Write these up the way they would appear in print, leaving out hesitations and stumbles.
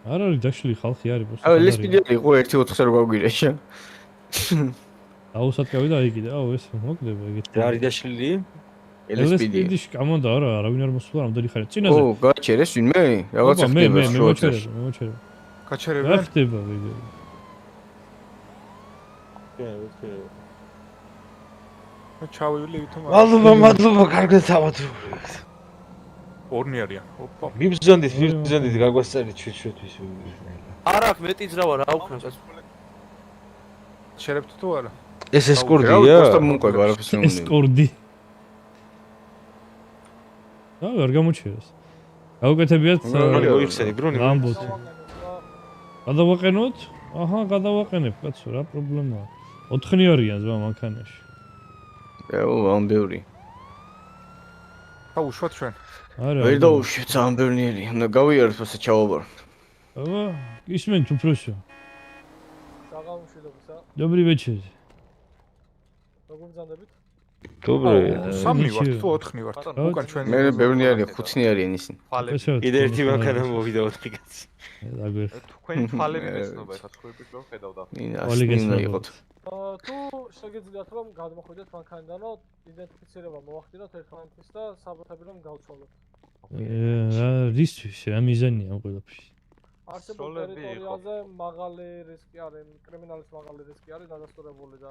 არ არის დაშლილი ხალხი არის просто. აი ლესპიდიარი იყო 1-4-ზე რო გაგვირეშა. აუსათკავი და აიგიდა, ეს მოკლდება ეგეთ. რა არის დაშლილი? LSPD-ში გამონდა არა, არავინ არ მოსულა რამდენი ხანი. წინაზე. ო, გაჩერეს ვინმე? რაღაცა ხდება შოუზე. მე გაჩერებენ? რა ხდება ვიდეო? ჩავივლი ვითომ. მადლობა, კარგად ავადრობთ. ორნი არიან. ოპა. მიბზონდით, გაგვასწარი ჩვენთვის. არ აქვს მეტი ძრავა რა უქნა კაც. შერებთ თუ არა? ეს ესკორტია? просто მომყვება არაფერს რომ უნდა. ესკორტი. არ გამოჩერეს. გაუკეთებიათ მოიხსენი ბრუნი. ლამბოთ. გადავაყენოთ? აჰა, გადავაყენებ, კაცო, რა პრობლემაა? 4 არიან ზმა მანქანაში. ო, ამბევრი. აუშვათ ჩვენ. არა. ვერ დაუშვით ამბევნიერი. უნდა გავიაროთ ასე ჩავაბარო. აბა, ისმენთ უფროსო. საღამოშილობისა. Добрый вечер. როგორ გზანდებით? Добрый. სამი ვართ თუ 4 ვართ? უკან ჩვენ. მე ბევრნიერი, 5 არიან ისინი. კიდე ერთი მანქანა მოვიდა 4 კაცი. დაგვერთ. თქვენი თვალები მეცნობა ეხა თქვენით რო ხედავდა. ინდა იყოთ. თუ შეგიძლიათ რომ გადმოხვიდეთ მანქანიდანო, იდენტიფიცირება მოახდინოთ ერთმანეთის და საბუთები რომ გავცვალოთ. რისთვის რა მიზანია ამ ყველაფრის? არსებულ ტერიტორიაზე მაღალი რისკი არის, კრიმინალის მაღალი რისკი არის დადასტურებული და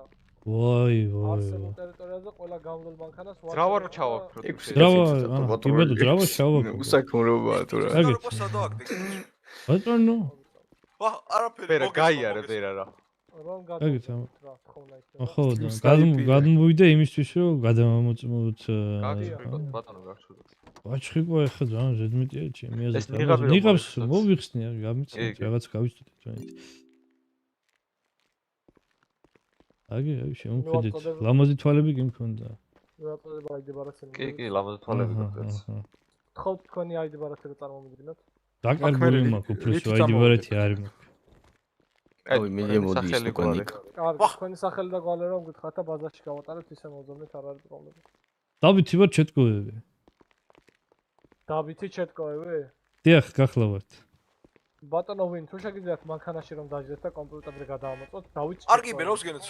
ვაი. არსებულ ტერიტორიაზე ყველა გამძლე მანქანას ძრავა რო ჩავაქროთ. ძრავა ჩავაქროთ. უსაქმროებაა თუ რა. ბატონო. არაფერი გაიარე ბერა რა. რომ გაგით რა თხოვნა იქნება. ხო, გადმოვიდა იმისთვის რომ გადამოწმოთ ბატონო გაგშვიდოთ. ვაჩხიკო ეხა ძალიან ზედმეტია ჩემი აზრით. ნიღავს მოვიხსნია, გამიცეთ რაღაც გავიცდეთ თქვენით. აგი, შემოხედეთ. ლამაზი თვალები კი მქონდა. ვეაპლოდებ აიდებარაცები. კი, ლამაზი თვალები გქონდათ. თხოვთ თქვენი აიდებარაცები წარმომიდგინოთ. დაკარგული მაქვს უფროსო აიდებარათი არის მაქვს. აი მე მოდი ის უკანიკ. კარგი, თქვენი სახელი და გვარი რომ გითხრათ და ბაზარში გავატარებთ ისე მოძებნით არ არის პრობლემა. დავითი ვარ ჩეტკოები. დავითი ჩეტკოები? დიახ, გახლავართ. ბატონო ვინ თუ შეგიძლიათ მანქანაში რომ დაждეთ და კომპიუტერზე გადაამოწმოთ, დავით. არგი ბერავს გენეც.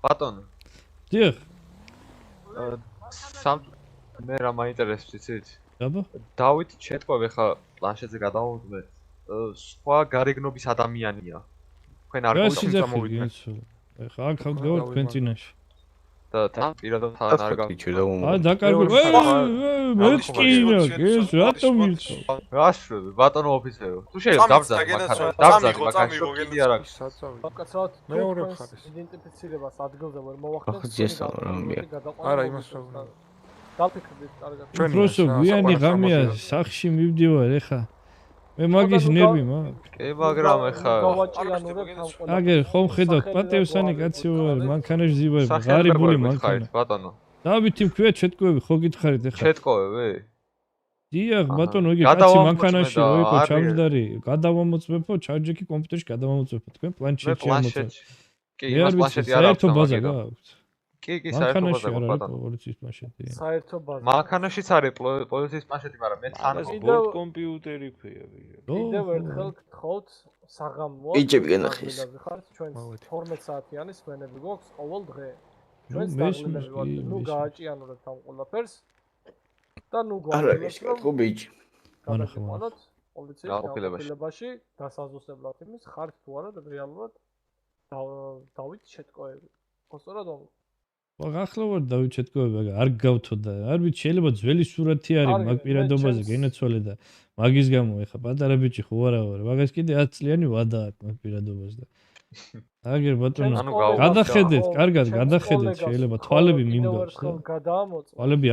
ბატონო. დიახ. მე რა მაინტერესებს იცით? აბა. დავით ჩეტკოვი ხა პლანშეტზე გადავუდგეთ. სხვა გარეგნობის ადამიანია. თქვენ არ გონდათ ეხა აქ გავარ თქვენ წინაშე. და თან პირადად თან არ გავიჩერდა უმო. აი დაკარგული. მეჩკინა, ეს რატომ ირწო? გაშრები, ბატონო ოფიცერო. თუ შეიძლება დავძალე მანქანა. დავძალე მანქანა. კი არა. საკაცრავად მეორე მხარეს. იდენტიფიცირებას ადგილზე ვერ მოვახდენთ. არა, იმას რა. დაფიქრდით კარგად. უფროსო, გვიანი ღამეა, სახში მივდივარ ეხა. მე მაგის ნერვი მაქვს. კი, მაგრამ ეხა აგერ ხომ ხედავთ პატევსანი კაცი ვარ, მანქანაში ზივარ, ღარიბული მანქანა. ბატონო. დავითი მქვია ჩეტკოები, ხო გითხარით ეხა? ჩეტკოები? დიახ, ბატონო, იგი კაცი მანქანაში რო იყო ჩამჯდარი, გადავამოწმებო, ჩარჯი კი კომპიუტერში გადავამოწმებო, თქვენ პლანშეტში ამოწმებთ. კი, იმას პლანშეტი არ აქვს. საერთო ბაზა გააქვთ. კი, საერთო ბაზა ბატონო. პოლიციის პლანშეტი. საერთო ბაზა. მანქანაშიც არის პოლიციის პლანშეტი, მაგრამ მე თან ბორტ კომპიუტერი ქვია. კიდევ ერთხელ გთხოვთ საღამოა. ბიჭები გენახეს. ჩვენ 12 საათიანი სვენები გვაქვს ყოველ დღე. ჩვენ სტაგნები ვართ. ნუ გააჭიანურებთ ამ ყველაფერს. და ნუ გვაქვს ხო ბიჭი. განახმაროთ პოლიციის გაყოფილებაში დასაზუსტებლად იმის ხართ თუ არა და რეალურად დავით ჩეტკოები. ხო სწორად ამბობ. ახლა ვარ დავით ჩეტკოები, არ გავთოდა. არ ვიცი, შეიძლება ძველი სურათი არის მაგ პირადობაზე გენაცვალე და მაგის გამო ეხა პატარა ბიჭი ხო არა ვარ. მაგას კიდე 10 წლიანი ვადა აქვს მაგ პირადობაზე და აგერ ბატონო, გადახედეთ, კარგად გადახედეთ, შეიძლება თვალები მიმდავს და თვალები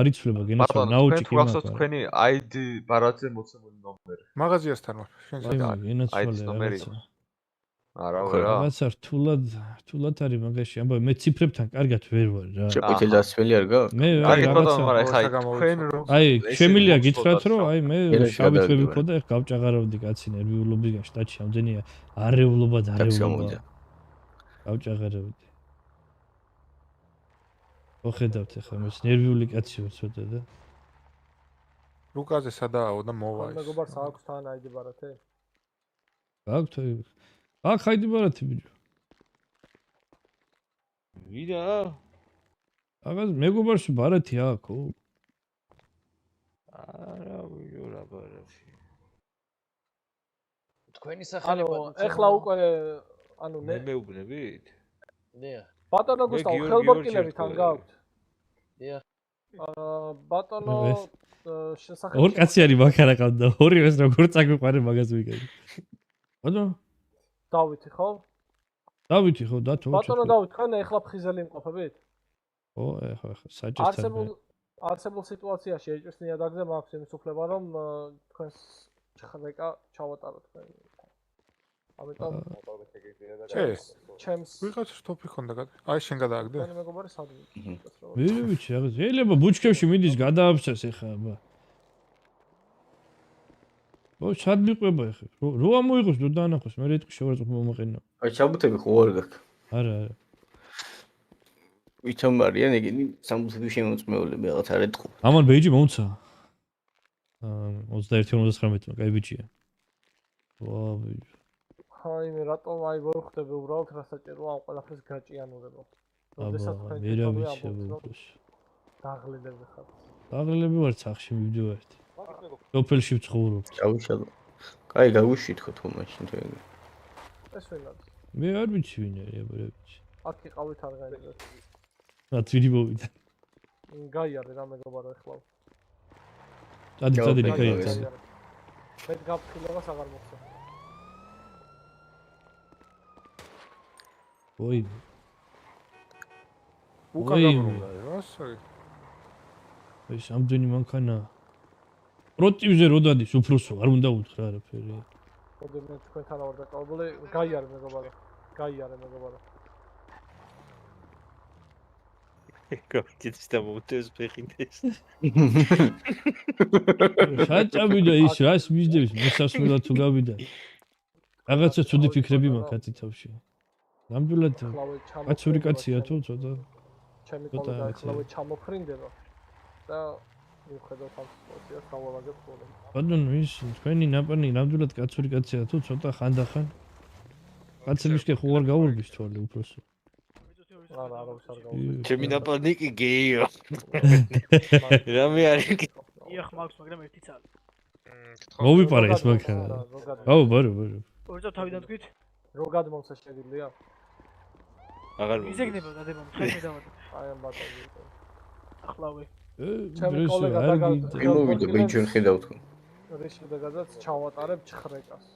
არიცვლება გენაცვალე ნაუჭი კი მაქვს. თქვენი ID ბარათზე მოცემული ნომერი. მაღაზიასთან ვარ. შენზე გენაცვალე ნომერი. არა ვერა. რაღაცა რთულად არის მაგაში. ამბობ მე ციფრებთან კარგად ვერ ვარ რა. შეყვითელი დასველი არ გაქვს? მე რაღაცა მაგრამ ეხა თქვენ რომ აი შემილია გითხრათ რომ აი მე შავი თვები ხო და ეხ გავჭაღარავდი კაცი ნერვიულობიდან შტატში ამდენია არეულობა და არეულობა. გავჭაღარავდი. ოხედავთ ახლა მას ნერვიული კაცი ვარ ცოტა და რუკაზე სადააო და მოვა ხომ ის. მეგობარს აქვს თან აიდი ბარათე? გაქვთ აქ აიდი ბარათი ბიჭო ვიდა? აღარ მეგობარში ბარათი აქვს არა, ვიო რა ბარათი. თქვენი სახელი ანუ ეხლა უკვე ანუ მე მეუბნებით? დიახ. ბატონო გუსტავ გიორგი ხელბორტილები თან ორჩერტკო. გაქვთ? დიახ. ბატონო ეს. შესახებ ორ კაცი არის მაქარა ყავდა ორივეს როგორ წაგვიყვარე მაგას ვიგები ბატონო დავითი ხო? დავითი ხო დათო ბატონო დავით თქვენ ეხლა ფხიზელი იმყოფებით? ო ეხლა საჭესთან არსებულ სიტუაციაში ეჭვის ნიადაგზე მაქვს იმის უფლება რომ თქვენს ხრეკა ჩავატაროთ თქვენ. ამიტომ ჩემს ვიღაც სტოპი ხონდა გადა. აი შენ გადააგდე? თქვენი მეგობარი სადმე. ვიჩი აღარ შეიძლება ბუჩქებში მიდის გადააბსას ეხა აბა ო სად მიყვება ეხა რო ამოიღოს დო დაანახოს მე რეთქი შევარწმ მომაყენო აი ჩაბუთები ხო არ გაქვს. არა არა ვიცამ არიან ეგენი სამბუთები შემოწმეულები რაღაც არ ეთყო. ამან ბეიჯი მომცა 21-59 კაი ბიჭია ვა ბიჭო აი მე რატომ აი ვერ ხვდები უბრალოდ რა საჭიროა ამ ყველაფერს გაჭიანურება. როდესაც თქვენ მე რა ვიცი უბრალოდ დაღლილები ხართ. დაღლილები ვარ სახში მივდივართ სოფელში ვცხოვრობ ჩავიშალო. კაი გაგვიშვით ხო თუ მაშინ თუ ეგ. ეს ვინ არის? მე არ ვიცი ვინ არის აბა რა ვიცი აქ იყავით არ გაიგეთ. რა თვირი მოვიდა გაიარე რა მეგობარო ეხლა. წადი კაი მე გაფრთხილებას აღარ მოხდა. ой უკაგამრულა რასაი? ეს ამდენი მანქანა პროტივზე რო დადის უფროსო არ უნდა უთხრა არაფერი მოდი მე თქვენთან ვარ დაკავებული. გაიარე მეგობარო. გაიარე მეგობარო. გავკეთეს და მოვთეს ფეხინდეს. შაჭამიდა ის რას მისდევს მოსასვლელად თუ გავიდა რაღაცა ცუდი ფიქრები მაქვს ათი თავში ნამდვილად კაცური კაცია თუ ცოტა ჩემი კოლეგა ახლავე ჩამოფრინდება და მიხედავთ ამ სიტუაციას გავავაგებ ხოლმე. ბატონო ის თქვენი ნაპანი ნამდვილად კაცური კაცია თუ ცოტა ხანდახან კაცებისკენ ხო არ გაურბის თვალე უფროსო არა არავის არ გავუშვი. ჩემი ნაპანი კი გეიო. რამე არის? იახ მაქვს მაგრამ ერთი ცალი. მოვიპარა ეს მანქანა აუ ბარო ორჯერ თავიდან თქვით? რო გადმომცა შეგიძლია? აღარ იზეგნება დადება ხელი დავადა. აი ამ ბატონი. ახლავე. ჩემი კოლეგა იმოვიდა ბეიჯენ ხედავთ ხო. რიში დაგადაც ჩავატარებ ხრეკას.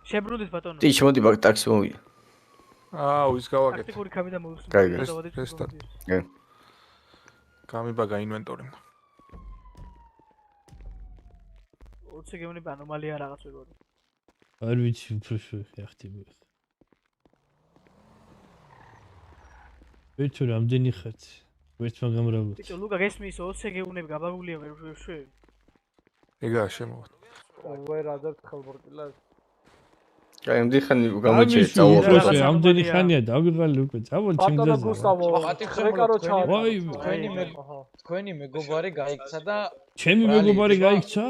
შებრუნდით ბატონო. ტიჩ მოდი ბაკ ტაქსი მოვიდა. აუ ის გავაკეთე. ტაქტიკური კამერა მოვიხსნა. კაი. გამიბაგა ინვენტორი. 20 გეუბნება ანომალია რაღაც ვეგორი. არ ვიცი უფროსო ხახტები ვერცო რამდენი ხართ ვერცმა გამრავლოთ ბიჭო ლუკა გესმის 20 გეუბნები გაბაგულია ვერ შვე ეგაა შემოვა. ვერ ადერთ ხელბორტილებს. კაი ამდიხანი გამოჩერე წავალ. ამდენი ხანია დავიღალი უკვე წავალ ჩემ ბატონო გზაზე გუსტავო ხრეკარო ჩავა. ვაი თქვენი მეგობარი გაიქცა და ჩემი მეგობარი გაიქცა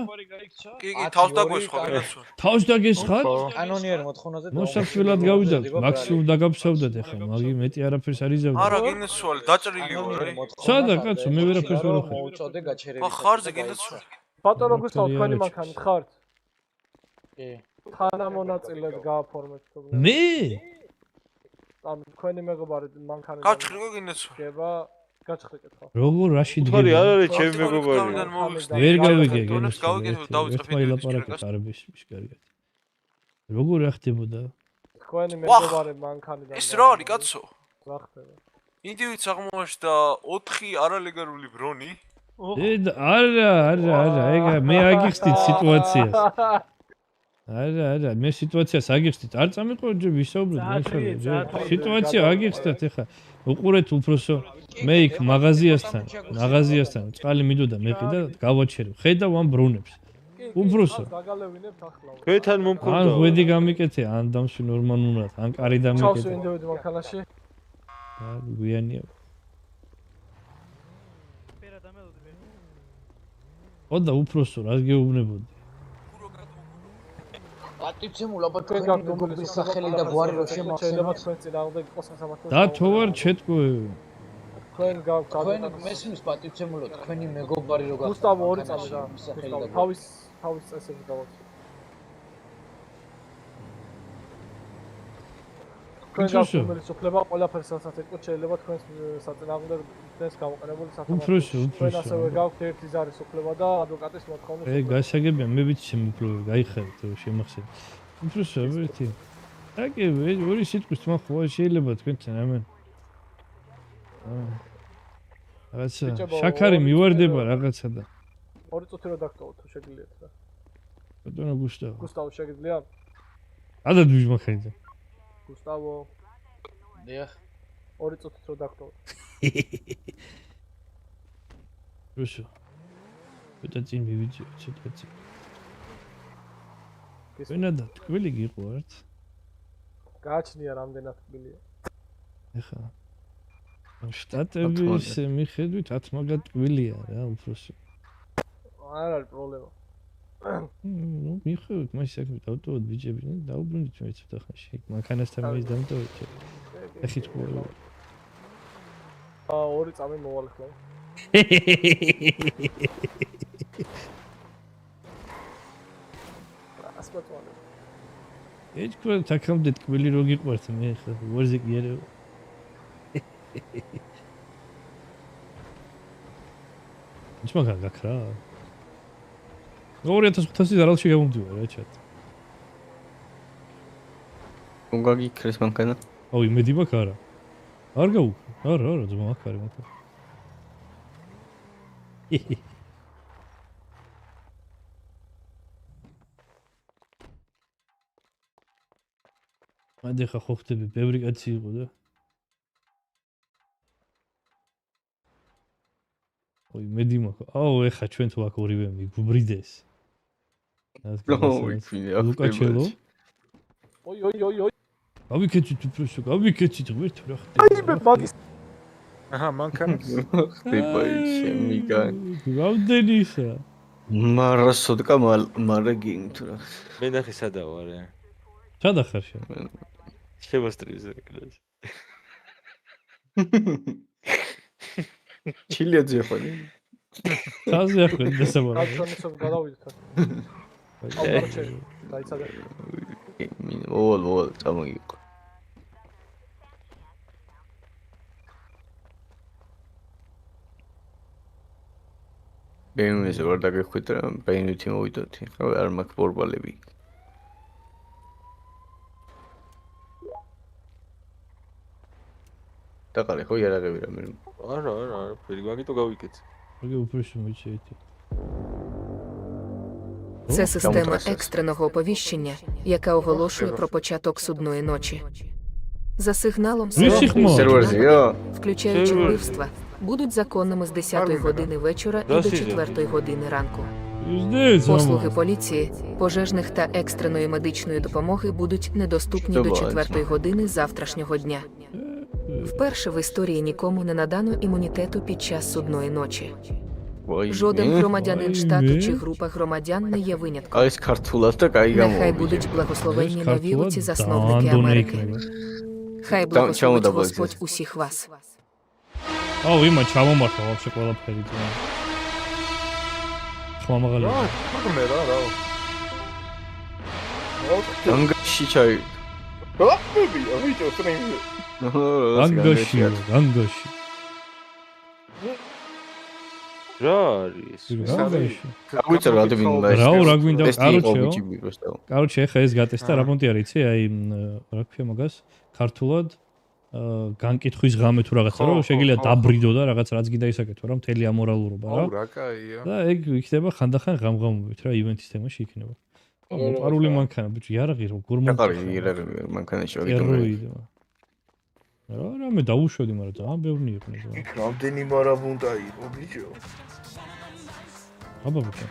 კი თავს დაგვეს ხო კაცო. თავს დაგესხარ კანონიერ მოთხოვნაზე მოსაფრთხილად გავიდა მაქსიმუმ დაგაფსავდათ ახლა მაგი მეტი არაფერს არ იზავდა არა გინესვალი დაჭრილი ვარ სადა კაცო მე ვერაფერს ვერ ვახარ მოუწოდე გაჩერებით. ხო ხარზე გინესვალი ბატონო გუსტავო თქვენი მანქანით ხართ? კი. თანამონაწილედ გააფორმეთ თუ მე ამ თქვენი მეგობარი მანქანით გაჭრილო გინესვალი გება გაჭრიკეთ ხო? როგორ რაში თვალი დგება არ არის ჩემი მეგობარი. ვერ გავიგე დონეს გავიგეთ დავიწყებ ლაპარაკი კარბის კარგად როგორ ახდებოდა თქვენი მეგობარი მანქანიდან ეს რა არის კაცო? რა ხდება? ინდივიდს აღმოაჩნდა 4 არალეგალური ბრონი. არა ეგა მე აგიხსნით სიტუაციას არა მე სიტუაციას აგიხსნით არ წამიყვე ვისაუბროთ მაშინ სიტუაცია აგიხსნათ ეხა უყურეთ უფროსო მე იქ მაღაზიასთან წყალი მიდოდა მეყი და გავაჩერებ ხედავ ამ ბრუნებს უფროსო დაგალევინებთ ახლა თქვენთან მომქონდა ან ღვედი გამიკეთე ან დამში ნორმალურად ან კარი ჩავს დამიკეთე ინდივიდი მანქანაში გვიანია ოდა უფროსო რას გეუბნებოდი? პატიცემულ აბა თქვენ გაგდობების სახელი და გვარი რო შემახსენოთ თქვენ წინააღმდეგ იყოს სასამართლო. და თოვარ ჩეთკო. თქვენ თქვენ მესმის პატიცემულო თქვენი მეგობარი რო გუსტავო ორი წამი და სახელი და თავის წესები გავაცი. თქვენ გასულმელი სოფლება ყველაფერს რასაც ეთქვა შეიძლება თქვენს საწინააღმდეგო დღეს გამოყენებული უფროსო, თქვენ ასევე გაქვთ ერთი ზარი სოფლება და ადვოკატის მოთხოვნა. გასაგებია მე ვიცი უფროსო გაიხარეთ რომ შემახსენე. უფროსო ერთი. აკე ორი სიტყვის თმა ხო შეიძლება თქვენთან ამან. რაღაცა შაქარი მივარდება რაღაცა და ორი წუთი რო დაგტოვოთ თუ შეგიძლიათ რა. ბატონო გუსტავო. გუსტავო შეგიძლია? ადადვიჟ მოხერდა. გუსტავო. დიახ. ორი წუთით რო დაგტოვოთ. რუსო. ბედა წინ მივიძიო ცოტა წინ. ვენადა თკვილი გიყვართ? გააჩნია რამდენად თბილია. ეხა შტატების მიხედვით 10 მაგად ტკბილია რა უფროსო. არ არის პრობლემა. ნუ მიხედვით მას საქმე დავტოვოთ ბიჭები და დაუბრუნდით მე ცოტა ხანში. იქ მანქანასთან მაინც დავტოვეთ. ეხი თქო. ორი წამი მოვალ ხლა. ასპატვალე. ეჭ ქვენ თაქამდე ტკბილი რო გიყვართ მე ხა ვარზე კი არა. ის მაგარ გაქრა. 2500 ზარალში გამომდივარ რა ჩათ. უნდა გიქრეს მანქანა? აუ იმედი მაქვს არა. არ გაუქრა. არა ძმა აქ არის მანქანა. მანდ ხა ხო ხდები ბევრი კაცი იყო და ой მედი მაქვს. აუ ეხა ჩვენ თუ აქ ორივე მიგუბრიდეს. ლუკაჩელო. ой. გავიქეცით უფროსო, გავიქეცით ღმერთ რა ხდება. აი მე მაგის. აჰა, მანქანას. ხდება ჩემი გან. რამდენისა? მარა სოდკა მარა გინთ რა. მე ნახე სადაო არა. სადახარ შენ? შევასწრიზე კლასი. ჩილიაძე ხო? თაზე ახლა დასაბარო. აცონისო გადავიდეთ. აუ ჩერი. დაიცადე. ოლ წამოიყო. ბენუზე ვარ დაგეხვით რა ბენუთი მოვიდოდი. ხო არ მაქვს პორბალები. დაგარე ხო იარაღები რა მე. არა, პირგვაგიტო გავიკეთე. Оге упрошу мочити. Це система екстреного оповіщення, яка оголошує про початок судної ночі. За сигналом включаючи вбивства, будуть законними з 10-ї години вечора і до 4-ї години ранку. Послуги поліції, пожежних та екстреної медичної допомоги будуть недоступні до 4-ї години завтрашнього дня. Вперше в історії нікому не надано імунітету під час судної ночі. Жоден громадянин штату чи група громадян не є винятком. Нехай будуть благословенні нові оці засновники Америки. Хай благословить Господь усіх вас. Ау, іма ჩამომართვა вообще ყველაფერი. ხმამაღალი. მე რა. ანგაში ჩაი. აბიბია, ვიჭო, ტრენინგი. ანგოში. რა არის? გავიწერ ადმინ რა გვინდა კაროჩე ხა ეს გატესტა რა პონტი არის იცი აი რა ქვია მაგას ქართულად განკითხვის ღამე თუ რაღაცა რომ შეგიძლია დაბრიდო და რაღაც რაც გინდა ისაკეთო რა მთელი ამორალურობა რა. აუ რა კაია. და ეგ იქნება ხანდახან ღამღამობით რა ივენთის თემაში იქნება. მოპარული მანქანა ბიჭი იარაღი როგორ მანქანაში ვაგიტო. რა მე დაუშვედი მაგრამ ძალიან ბევრი იყო. რამდენი მარაბუნდა იყო ბიჭო. აბა ბიჭო.